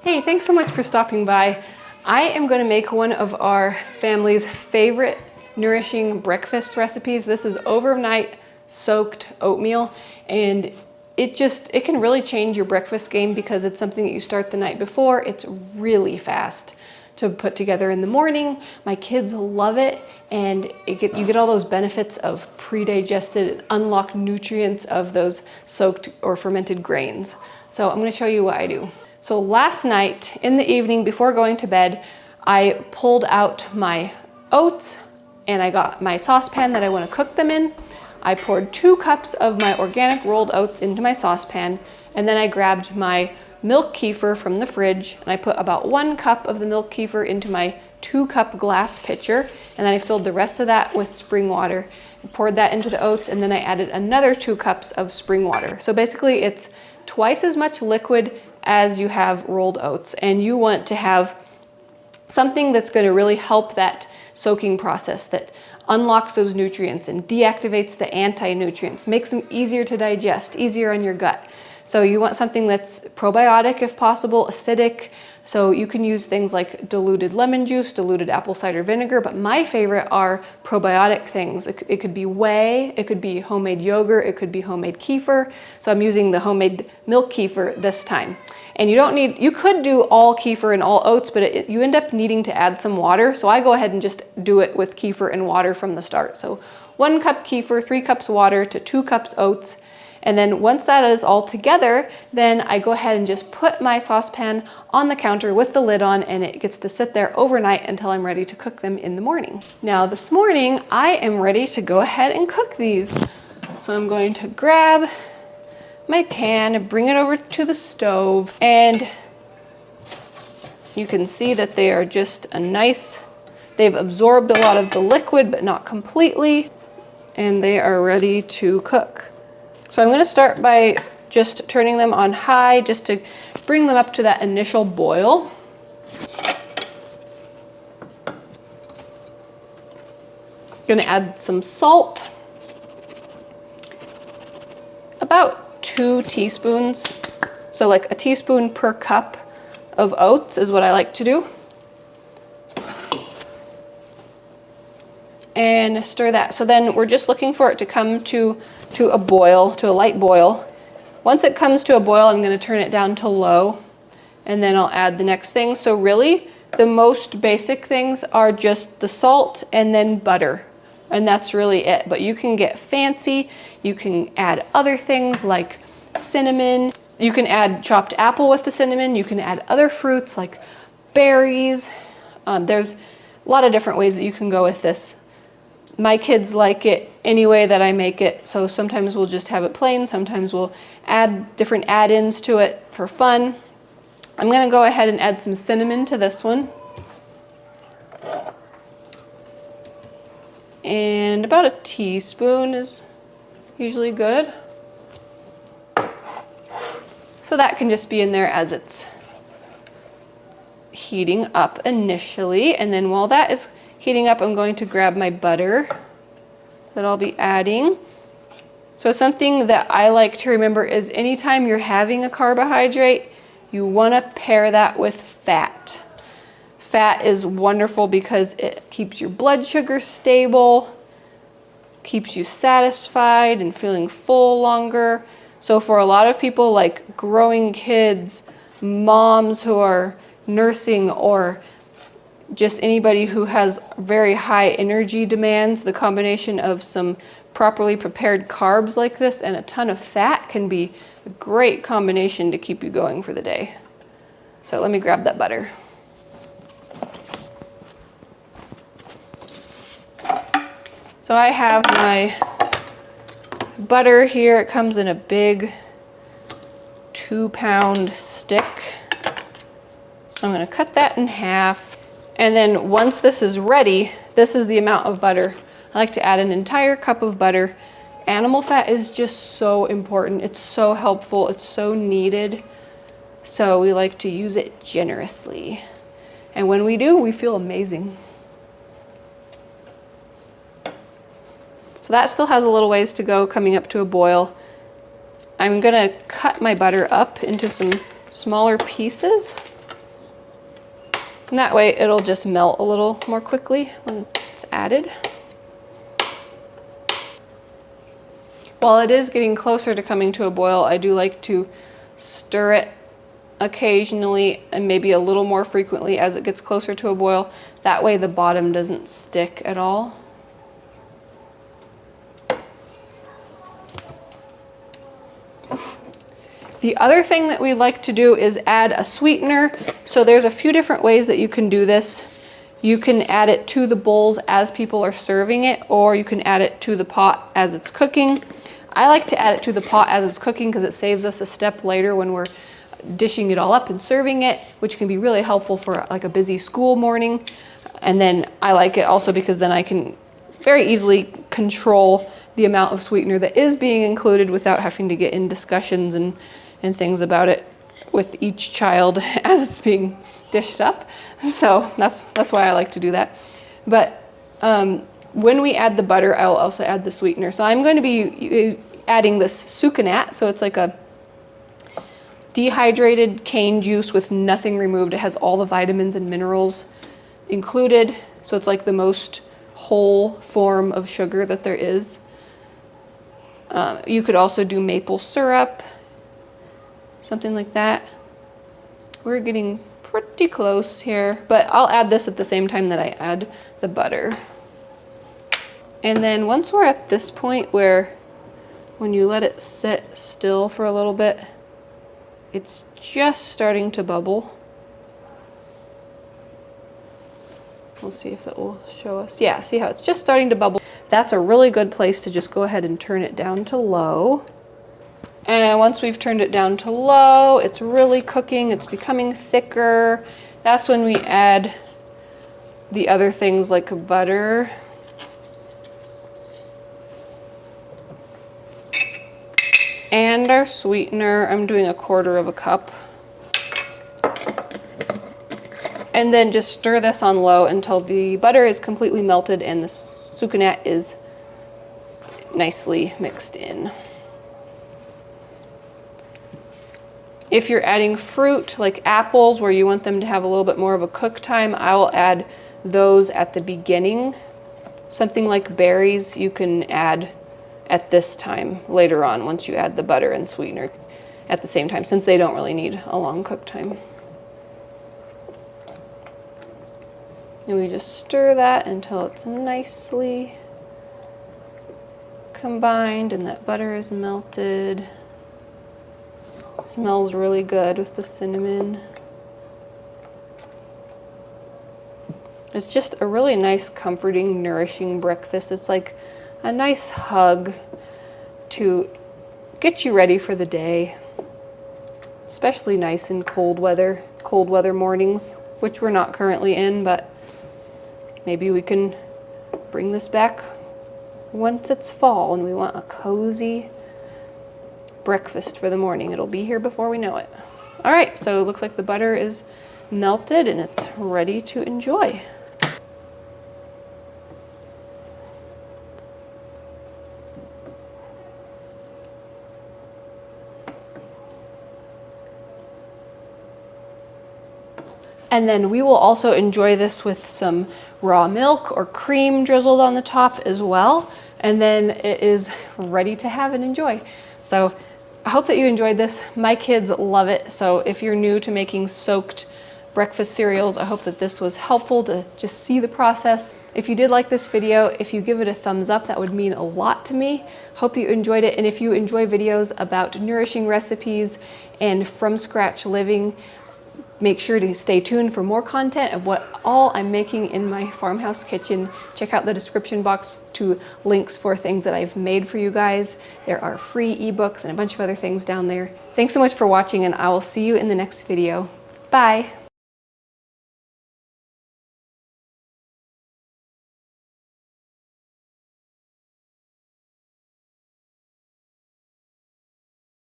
Hey, thanks so much for stopping by. I am going to make one of our family's favorite nourishing breakfast recipes. This is overnight soaked oatmeal, and it can really change your breakfast game because it's something that you start the night before. It's really fast to put together in the morning. My kids love it, and you get all those benefits of pre-digested, unlocked nutrients of those soaked or fermented grains. So I'm going to show you what I do. So last night in the evening before going to bed, I pulled out my oats and I got my saucepan that I want to cook them in. I poured 2 cups of my organic rolled oats into my saucepan, and then I grabbed my milk kefir from the fridge and I put about 1 cup of the milk kefir into my 2-cup glass pitcher, and then I filled the rest of that with spring water and poured that into the oats, and then I added another 2 cups of spring water. So basically it's twice as much liquid as you have rolled oats, and you want to have something that's going to really help that soaking process, that unlocks those nutrients and deactivates the anti-nutrients, makes them easier to digest, easier on your gut. So you want something that's probiotic if possible, acidic. So you can use things like diluted lemon juice, diluted apple cider vinegar, but my favorite are probiotic things. It could be whey, it could be homemade yogurt, it could be homemade kefir. So I'm using the homemade milk kefir this time. And you could do all kefir and all oats, but you end up needing to add some water. So I go ahead and just do it with kefir and water from the start. So 1 cup kefir, 3 cups water to 2 cups oats. And then once that is all together, then I go ahead and just put my saucepan on the counter with the lid on, and it gets to sit there overnight until I'm ready to cook them in the morning. Now this morning, I am ready to go ahead and cook these. So I'm going to grab my pan and bring it over to the stove, and you can see that they are just they've absorbed a lot of the liquid, but not completely, and they are ready to cook. So I'm going to start by just turning them on high just to bring them up to that initial boil. Going to add some salt, about 2 teaspoons. So like a teaspoon per cup of oats is what I like to do. And stir that. So then we're just looking for it to come to a boil, to a light boil. Once it comes to a boil, I'm going to turn it down to low, and then I'll add the next thing. So really, the most basic things are just the salt and then butter, and that's really it. But you can get fancy. You can add other things like cinnamon. You can add chopped apple with the cinnamon. You can add other fruits like berries. There's a lot of different ways that you can go with this. My kids like it any way that I make it, so sometimes we'll just have it plain, sometimes we'll add different add-ins to it for fun. I'm going to go ahead and add some cinnamon to this one. And about a teaspoon is usually good. So that can just be in there as it's heating up initially, and then while that is heating up, I'm going to grab my butter that I'll be adding. So something that I like to remember is anytime you're having a carbohydrate, you want to pair that with fat. Fat is wonderful because it keeps your blood sugar stable, keeps you satisfied and feeling full longer. So for a lot of people like growing kids, moms who are nursing, or just anybody who has very high energy demands, the combination of some properly prepared carbs like this and a ton of fat can be a great combination to keep you going for the day. So let me grab that butter. So I have my butter here. It comes in a big 2-pound stick. So I'm going to cut that in half. And then once this is ready, this is the amount of butter. I like to add an entire cup of butter. Animal fat is just so important. It's so helpful. It's so needed. So we like to use it generously. And when we do, we feel amazing. So that still has a little ways to go coming up to a boil. I'm gonna cut my butter up into some smaller pieces. And that way it'll just melt a little more quickly when it's added. While it is getting closer to coming to a boil, I do like to stir it occasionally and maybe a little more frequently as it gets closer to a boil. That way the bottom doesn't stick at all. The other thing that we like to do is add a sweetener. So there's a few different ways that you can do this. You can add it to the bowls as people are serving it, or you can add it to the pot as it's cooking. I like to add it to the pot as it's cooking because it saves us a step later when we're dishing it all up and serving it, which can be really helpful for like a busy school morning. And then I like it also because then I can very easily control the amount of sweetener that is being included without having to get in discussions and things about it with each child as it's being dished up. So that's why I like to do that. But when we add the butter, I'll also add the sweetener. So I'm going to be adding this sucanat. So it's like a dehydrated cane juice with nothing removed. It has all the vitamins and minerals included. So it's like the most whole form of sugar that there is. You could also do maple syrup, something like that. We're getting pretty close here, but I'll add this at the same time that I add the butter. And then once we're at this point where when you let it sit still for a little bit, it's just starting to bubble. We'll see if it will show us. Yeah, see how it's just starting to bubble. That's a really good place to just go ahead and turn it down to low. And once we've turned it down to low, it's really cooking, it's becoming thicker. That's when we add the other things like butter. And our sweetener. I'm doing 1/4 cup. And then just stir this on low until the butter is completely melted and the sucanat is nicely mixed in. If you're adding fruit like apples where you want them to have a little bit more of a cook time, I will add those at the beginning. Something like berries you can add at this time later on once you add the butter and sweetener at the same time, since they don't really need a long cook time. And we just stir that until it's nicely combined and that butter is melted. It smells really good with the cinnamon. It's just a really nice, comforting, nourishing breakfast. It's like a nice hug to get you ready for the day. Especially nice in cold weather mornings, which we're not currently in, but maybe we can bring this back once it's fall and we want a cozy breakfast for the morning. It'll be here before we know it. All right, so it looks like the butter is melted and it's ready to enjoy. And then we will also enjoy this with some raw milk or cream drizzled on the top as well. And then it is ready to have and enjoy. So I hope that you enjoyed this. My kids love it. So if you're new to making soaked breakfast cereals, I hope that this was helpful to just see the process. If you did like this video, if you give it a thumbs up, that would mean a lot to me. Hope you enjoyed it. And if you enjoy videos about nourishing recipes and from scratch living, make sure to stay tuned for more content of what all I'm making in my farmhouse kitchen. Check out the description box to links for things that I've made for you guys. There are free ebooks and a bunch of other things down there. Thanks so much for watching, and I will see you in the next video. Bye.